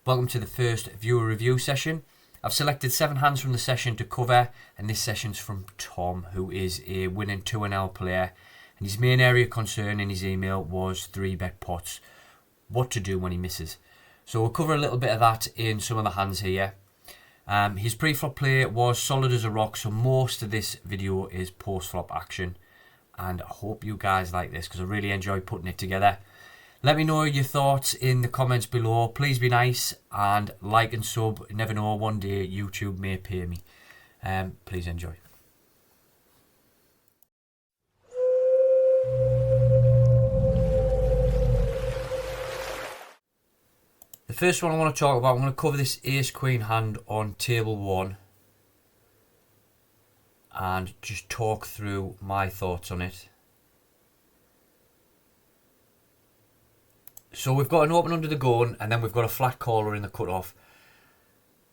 Welcome to the first viewer review session. I've selected 7 hands from the session to cover, and this session's from Tom, who is a winning 2NL player, and his main area of concern in his email was 3-bet pots, what to do when he misses. So we'll cover a little bit of that in some of the hands here. His pre-flop play was solid as a rock, so most of this video is post-flop action, and I hope you guys like this because I really enjoy putting it together. Let me know your thoughts in the comments below. Please be nice and like and sub. You never know, one day YouTube may pay me. Please enjoy. The first one I want to talk about, I'm going to cover this ace-queen hand on table 1 and just talk through my thoughts on it. So we've got an open under the gun and then we've got a flat caller in the cutoff.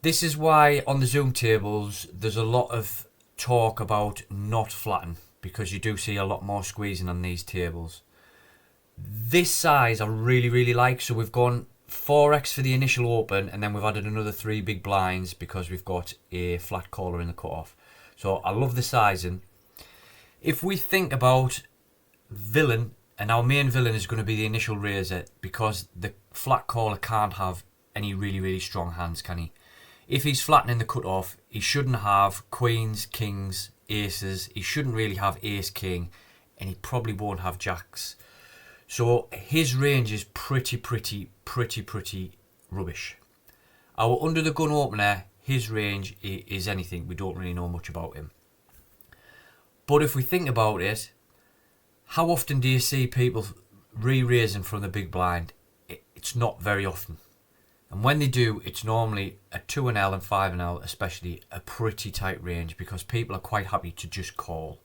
This is why on the Zoom tables there's a lot of talk about not flatting, because you do see a lot more squeezing on these tables. This size I really like, so we've gone 4x for the initial open and then we've added another 3 big blinds because we've got a flat caller in the cutoff. So I love the sizing. If we think about villain, and our main villain is going to be the initial raiser, because the flat caller can't have any really strong hands, can he? If he's flattening the cutoff, he shouldn't have queens, kings, aces. He shouldn't really have ace, king, and he probably won't have jacks. So his range is pretty rubbish. Our under the gun opener, his range is anything. We don't really know much about him. But if we think about it, how often do you see people re-raising from the big blind? It's not very often. And when they do, it's normally a 2NL and 5NL, especially a pretty tight range, because people are quite happy to just call.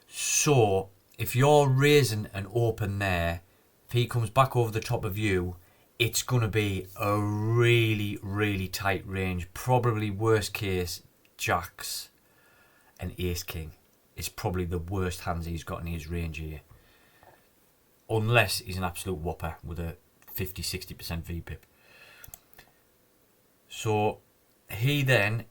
So if you're raising an open there, if he comes back over the top of you, it's going to be a really tight range. Probably worst case, jacks and ace king. It's probably the worst hands he's got in his range here. Unless he's an absolute whopper with a 50-60% VPIP. So he then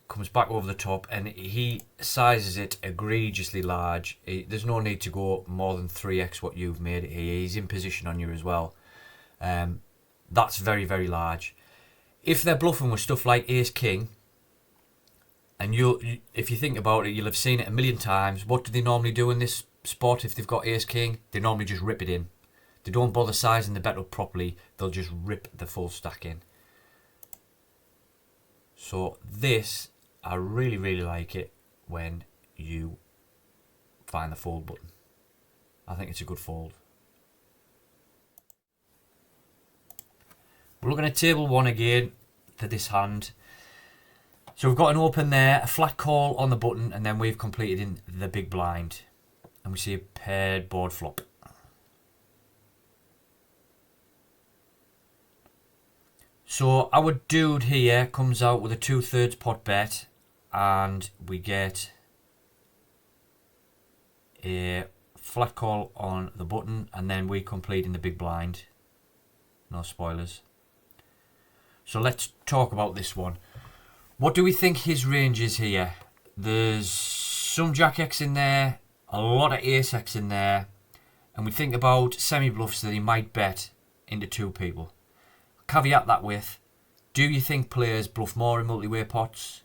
comes back over the top and he sizes it egregiously large. There's no need to go more than 3x what you've made it here. He's in position on you as well. That's very large. If they're bluffing with stuff like ace king, and if you think about it, you'll have seen it a million times. What do they normally do in this spot if they've got ace king? They normally just rip it in. They don't bother sizing the bet up properly. They'll just rip the full stack in. So this, I really like it when you find the fold button. I think it's a good fold. We're looking at table 1 again for this hand. So we've got an open there, a flat call on the button, and then we've completed in the big blind. And we see a paired board flop. So our dude here comes out with a 2/3 pot bet, and we get a flat call on the button, and then we complete in the big blind. No spoilers. So let's talk about this one. What do we think his range is here? There's some Jack X in there, a lot of Ace X in there, and we think about semi-bluffs that he might bet into 2 people. Caveat that with, do you think players bluff more in multi-way pots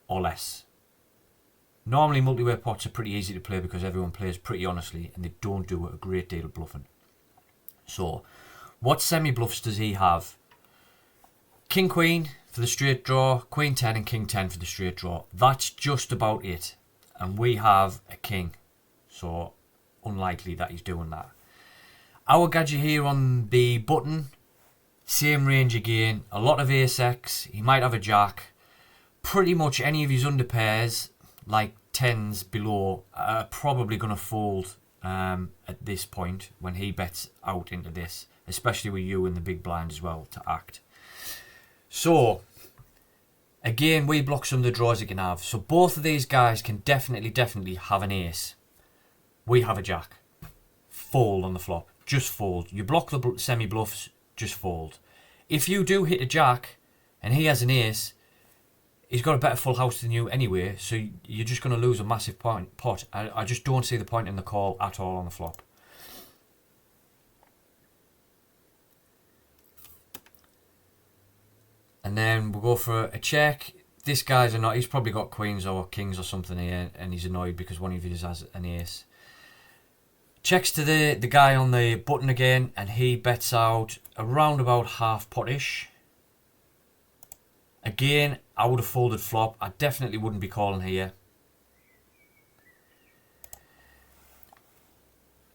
or less? Normally multi-way pots are pretty easy to play because everyone plays pretty honestly and they don't do a great deal of bluffing. So, what semi-bluffs does he have? King Queen for the straight draw, Queen 10 and King 10 for the straight draw. That's just about it. And we have a king. So unlikely that he's doing that. Our gadget here on the button, same range again. A lot of ace X. He might have a jack. Pretty much any of his under pairs, like 10s below, are probably going to fold at this point when he bets out into this. Especially with you in the big blind as well to act. So, again, we block some of the draws he can have. So both of these guys can definitely have an ace. We have a jack. Fold on the flop. Just fold. You block the semi-bluffs, just fold. If you do hit a jack and he has an ace, he's got a better full house than you anyway, so you're just going to lose a massive pot. I just don't see the point in the call at all on the flop. And then we'll go for a check. This guy's annoyed. He's probably got queens or kings or something here, and he's annoyed because one of you has an ace. Checks to the guy on the button again, and he bets out around about half pot-ish. Again, I would have folded flop. I definitely wouldn't be calling here.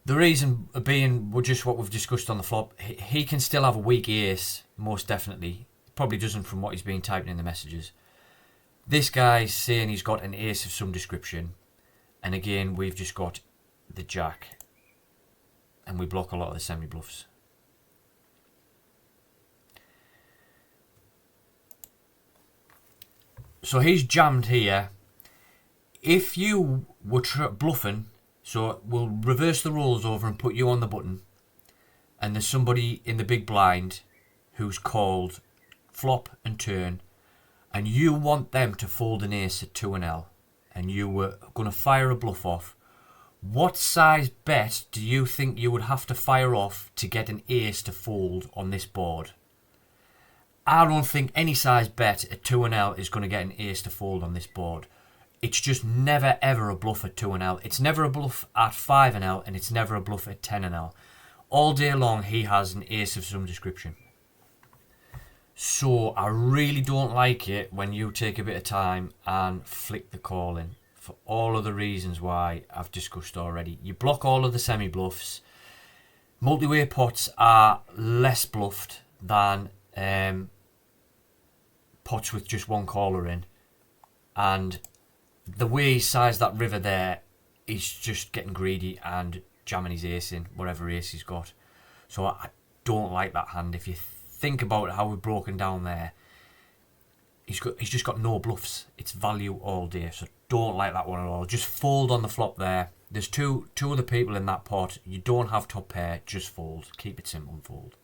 The reason being, just what we've discussed on the flop. He can still have a weak ace, most definitely. Probably doesn't from what he's been typing in the messages. This guy's saying he's got an ace of some description. And again, we've just got the jack. And we block a lot of the semi-bluffs. So he's jammed here. If you were bluffing, so we'll reverse the roles over and put you on the button. And there's somebody in the big blind who's called flop and turn, and you want them to fold an ace at 2 and L, and you were going to fire a bluff off, what size bet do you think you would have to fire off to get an ace to fold on this board? I don't think any size bet at 2 and L is going to get an ace to fold on this board. It's just never ever a bluff at 2 and L. It's never a bluff at 5 and L, and it's never a bluff at 10 and L. All day long he has an ace of some description. So I really don't like it when you take a bit of time and flick the call in, for all of the reasons why I've discussed already. You block all of the semi-bluffs. Multi-way pots are less bluffed than pots with just one caller in. And the way he sized that river there, he's just getting greedy and jamming his ace in, whatever ace he's got. So I don't like that hand. If you think about how we've broken down there, he's just got no bluffs. It's value all day, so don't like that one at all. Just fold on the flop there. There's two other people in that pot. You don't have top pair, just fold. Keep it simple and fold.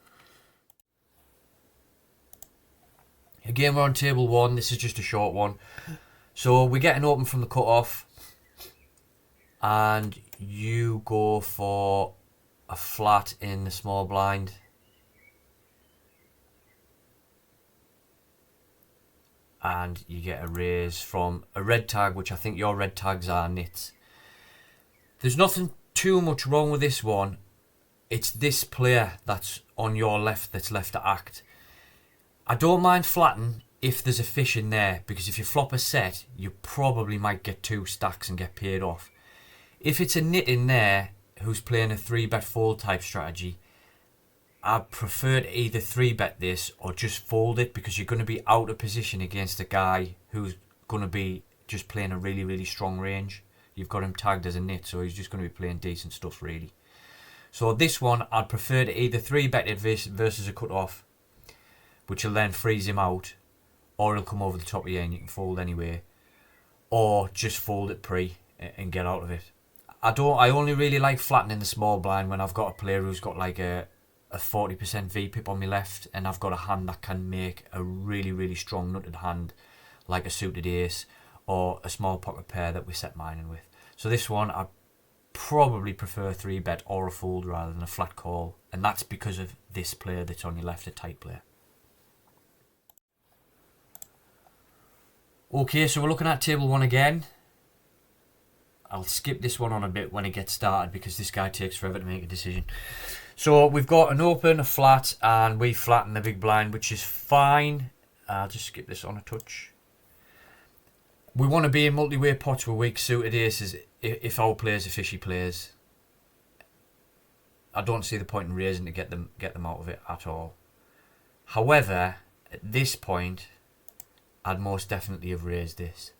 Again, we're on table 1. This is just a short one. So we're getting open from the cutoff, and you go for a flat in the small blind. And you get a raise from a red tag, which I think your red tags are nits. There's nothing too much wrong with this one. It's this player that's on your left that's left to act. I don't mind flatting if there's a fish in there, because if you flop a set, you probably might get 2 stacks and get paid off. If it's a nit in there who's playing a 3-bet fold type strategy, I prefer to either 3-bet this or just fold it, because you're going to be out of position against a guy who's going to be just playing a really, really strong range. You've got him tagged as a nit, so he's just going to be playing decent stuff, really. So this one, I'd prefer to either 3-bet it versus a cut-off, which will then freeze him out, or he'll come over the top of you and you can fold anyway, or just fold it pre and get out of it. I only really like flattening the small blind when I've got a player who's got like a 40% VPIP on my left, and I've got a hand that can make a really, really strong nutted hand, like a suited ace or a small pocket pair that we set mining with. So this one, I probably prefer 3-bet or a fold rather than a flat call, and that's because of this player that's on your left, a tight player. Okay, so we're looking at table 1 again. I'll skip this one on a bit when it gets started, because this guy takes forever to make a decision. So we've got an open, a flat, and we flatten the big blind, which is fine. I'll just skip this on a touch. We want to be in multi-way pots with weak suited aces if our players are fishy players. I don't see the point in raising to get them out of it at all. However, at this point, I'd most definitely have raised this.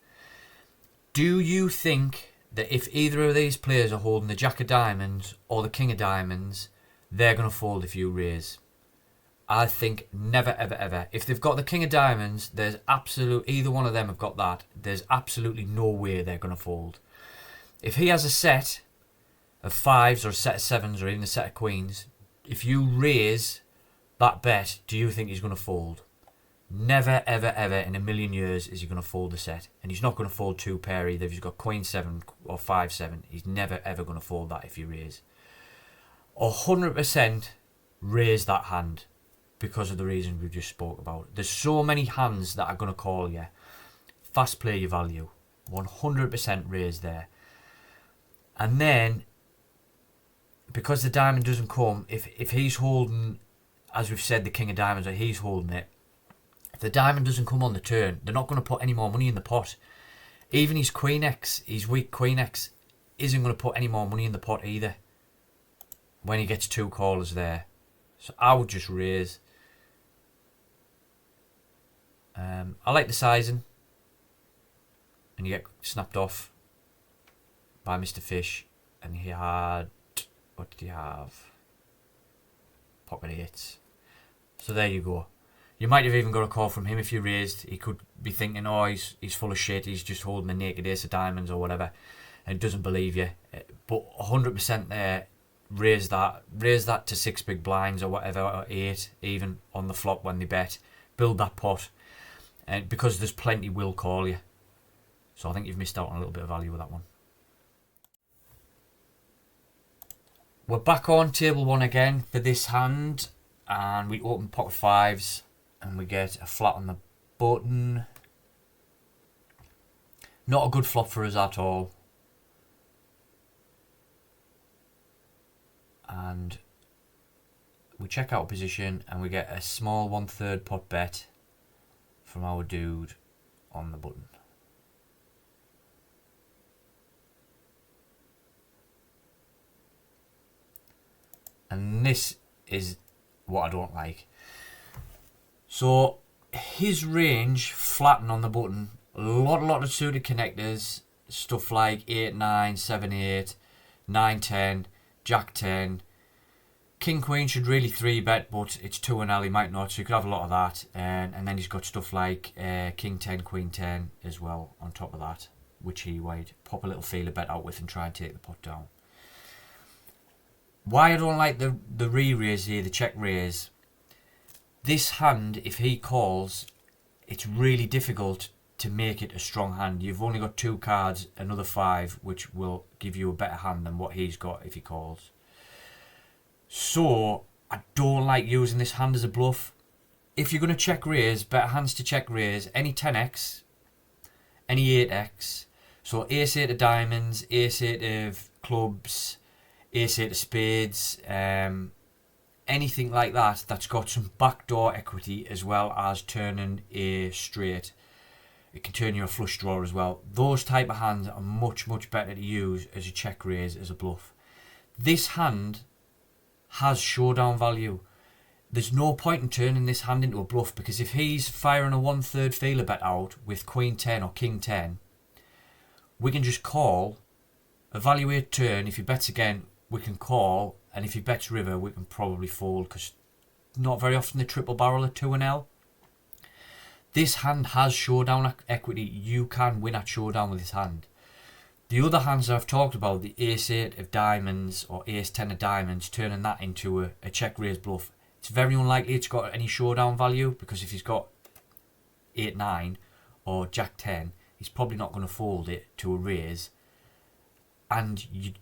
Do you think that if either of these players are holding the Jack of Diamonds or the King of Diamonds, they're going to fold if you raise? I think never, ever, ever. If they've got the King of Diamonds, either one of them have got that, there's absolutely no way they're going to fold. If he has a set of 5s or a set of 7s or even a set of queens, if you raise that bet, do you think he's going to fold? Never, ever, ever in a million years is he going to fold the set. And he's not going to fold 2 pair either. If he's got queen 7 or 5-7, he's never, ever going to fold that if he raise. 100% raise that hand because of the reasons we just spoke about. There's so many hands that are going to call you. Fast play your value. 100% raise there. And then, because the diamond doesn't come, if he's holding, as we've said, the king of diamonds, or he's holding it, if the diamond doesn't come on the turn, they're not going to put any more money in the pot. Even his queen X, his weak queen X, isn't going to put any more money in the pot either when he gets 2 callers there. So I would just raise. I like the sizing. And you get snapped off by Mr. Fish. And he had, what did he have? Pocket 8s. So there you go. You might have even got a call from him if you raised. He could be thinking, oh, he's full of shit. He's just holding a naked ace of diamonds or whatever. And doesn't believe you. But 100% there, raise that to 6 big blinds or whatever, or 8 even on the flop when they bet. Build that pot. And because there's plenty will call you. So I think you've missed out on a little bit of value with that one. We're back on table 1 again for this hand. And we open pocket 5s. And we get a flat on the button. Not a good flop for us at all. And we check out position and we get a small 1/3 pot bet from our dude on the button. And this is what I don't like. So his range flatten on the button, a lot of suited connectors, stuff like 8-9, 7-8, 9-10, Jack-10. King-Queen should really 3-bet, but it's 2 and L, he might not, so you could have a lot of that. And then he's got stuff like King-10, Queen-10 as well on top of that, which he might pop a little feeler bet out with and try and take the pot down. Why I don't like the re-raise here, the check raise. This hand, if he calls, it's really difficult to make it a strong hand. You've only got 2 cards, another 5, which will give you a better hand than what he's got if he calls. So, I don't like using this hand as a bluff. If you're going to check raise, better hands to check raise, any 10x, any 8x. So, ace 8 of diamonds, ace 8 of clubs, ace 8 of spades, anything like that that's got some backdoor equity as well as turning a straight. It can turn you a flush draw as well. Those type of hands are much better to use as a check raise, as a bluff. This hand has showdown value. There's no point in turning this hand into a bluff, because if he's firing a 1/3 feeler bet out with Queen 10 or King 10, we can just call, evaluate turn. If he bets again, we can call, and if he bets river, we can probably fold, because not very often they triple barrel a 2 and L. This hand has showdown equity. You can win at showdown with this hand. The other hands I've talked about, the ace 8 of diamonds or ace 10 of diamonds, turning that into a check raise bluff, it's very unlikely it's got any showdown value, because if he's got 8-9 or Jack 10, he's probably not going to fold it to a raise, and you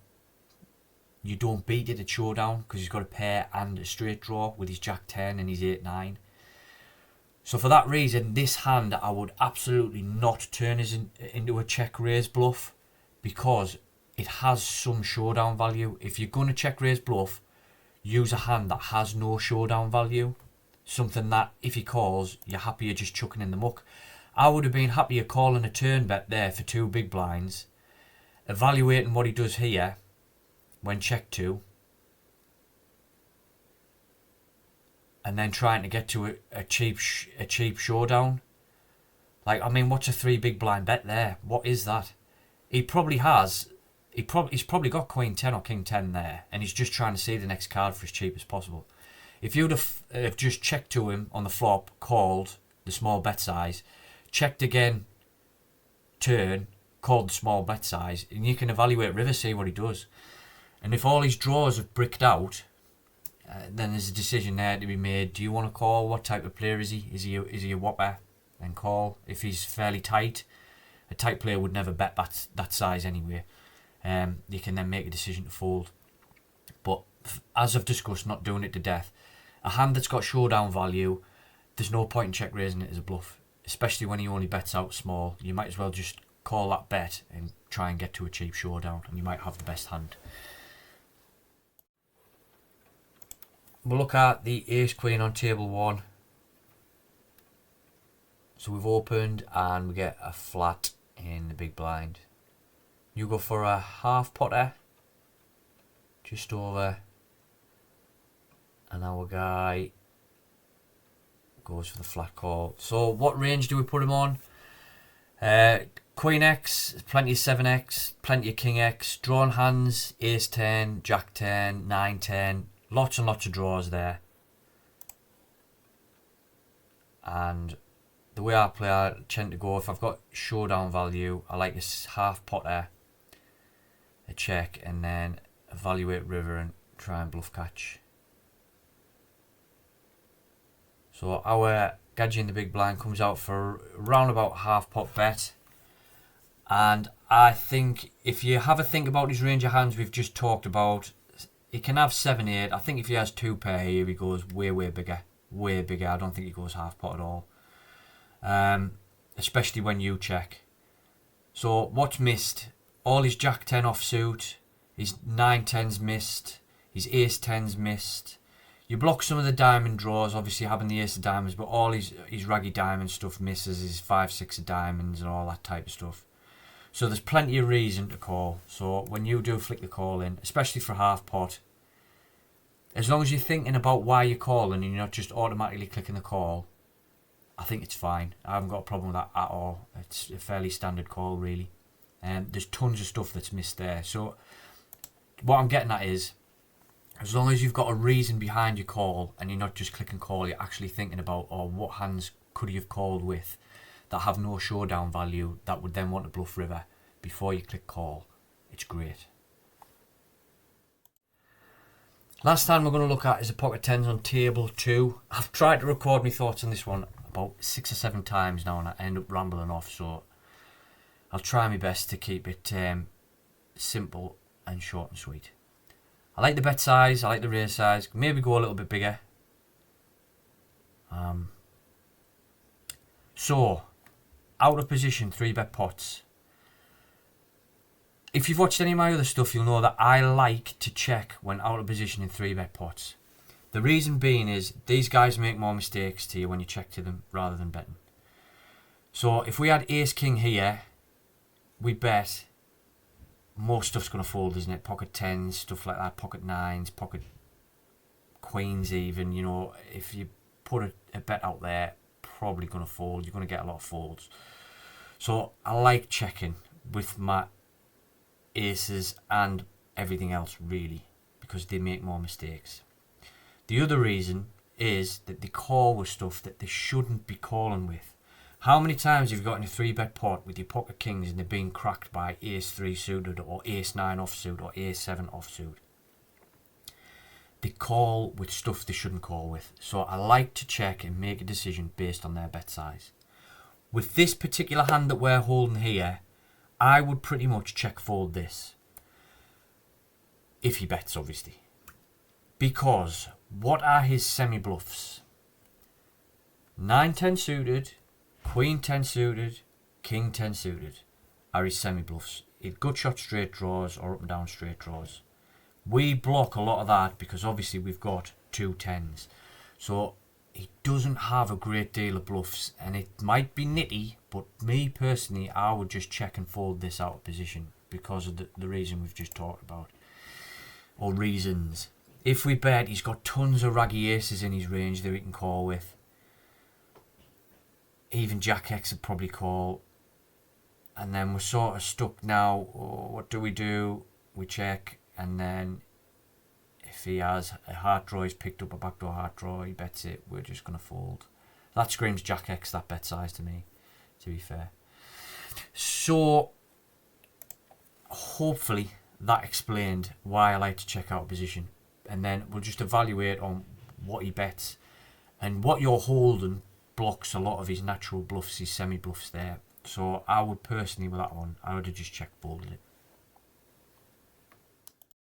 don't beat it at showdown because he's got a pair and a straight draw with his Jack 10 and his 8-9. So for that reason, this hand I would absolutely not turn into a check raise bluff, because it has some showdown value. If you're going to check raise bluff, use a hand that has no showdown value. Something that if he calls, you're happier just chucking in the muck. I would have been happier calling a turn bet there for 2 big blinds, evaluating what he does here when check 2, and then trying to get to a cheap showdown. Like, I mean, what's a 3 big blind bet there? What is that? He probably has. He's probably got Queen 10 or King 10 there, and he's just trying to see the next card for as cheap as possible. If you'd have just checked to him on the flop, called the small bet size, checked again, turn, called the small bet size, and you can evaluate river, see what he does. And if all his draws have bricked out, then there's a decision there to be made. Do you want to call? What type of player is he? Is he a whopper? Then call. If he's fairly tight, a tight player would never bet that size anyway. You can then make a decision to fold. But as I've discussed, not doing it to death. A hand that's got showdown value, there's no point in check raising it as a bluff, especially when he only bets out small. You might as well just call that bet and try and get to a cheap showdown, and you might have the best hand. We'll look at the ace queen on table 1. So we've opened and we get a flat in the big blind. You go for a half potter, just over, and our guy goes for the flat call. So what range do we put him on? Queen X, plenty of 7X, plenty of King X, drawn hands, ace 10, jack 10, 9 10, lots and lots of draws there. And the way I play, I tend to go, if I've got showdown value, I like a half potter, a check, and then evaluate river and try and bluff catch. So our gadget in the big blind comes out for around about half pot bet. And I think if you have a think about his range of hands we've just talked about, he can have 7, 8. I think if he has 2 pair here, he goes way bigger. Way bigger. I don't think he goes half pot at all. Especially when you check. So what's missed? All his jack 10 offsuit, his 9 10's missed, his ace 10's missed. You block some of the diamond draws, obviously having the ace of diamonds, but all his raggy diamond stuff misses, his 5 6 of diamonds and all that type of stuff. So there's plenty of reason to call. So when you do flick the call in, especially for half pot, as long as you're thinking about why you're calling and you're not just automatically clicking the call, I think it's fine. I haven't got a problem with that at all. It's a fairly standard call, really. There's tons of stuff that's missed there. So what I'm getting at is, as long as you've got a reason behind your call and you're not just clicking call, you're actually thinking about, what hands could you have called with that have no showdown value that would then want to bluff river before you click call. It's great. Last time we're going to look at is a pocket 10s on table 2. I've tried to record my thoughts on this one about 6 or 7 times now and I end up rambling off, so I'll try my best to keep it simple and short and sweet. I like the bet size, I like the raise size, maybe go a little bit bigger. So, out of position 3-bet pots. If you've watched any of my other stuff, you'll know that I like to check when out of position in 3-bet pots. The reason being is these guys make more mistakes to you when you check to them rather than betting. So if we had ace king here, we bet, most stuff's going to fold, isn't it? Pocket 10s, stuff like that, pocket 9s, pocket queens even, you know, if you put a bet out there, probably going to fold. You're going to get a lot of folds. So I like checking with my aces and everything else, really, because they make more mistakes. The other reason is that they call with stuff that they shouldn't be calling with. How many times have you got in a 3-bet pot with your pocket kings and they're being cracked by ace 3 suited or ace 9 offsuit or ace 7 offsuit? They call with stuff they shouldn't call with. So I like to check and make a decision based on their bet size. With this particular hand that we're holding here, I would pretty much check fold this. If he bets, obviously. Because what are his semi-bluffs? 9-10 suited, Queen 10 suited, King 10 suited are his semi-bluffs. He'd gut shot straight draws or up and down straight draws. We block a lot of that because obviously we've got 2 10s. So he doesn't have a great deal of bluffs, and it might be nitty, but me personally, I would just check and fold this out of position because of the reason we've just talked about. Or reasons. If we bet, he's got tons of raggy aces in his range that we can call with. Even Jack X would probably call. And then we're sort of stuck now. Oh, what do? We check, and then if he has a heart draw, he's picked up a backdoor heart draw, he bets it, we're just going to fold. That screams Jack X, that bet size to me, to be fair. So, hopefully that explained why I like to check out position. and then we'll just evaluate on what he bets. And what you're holding blocks a lot of his natural bluffs, his semi-bluffs there. So I would personally, with that one, I would have just check folded it.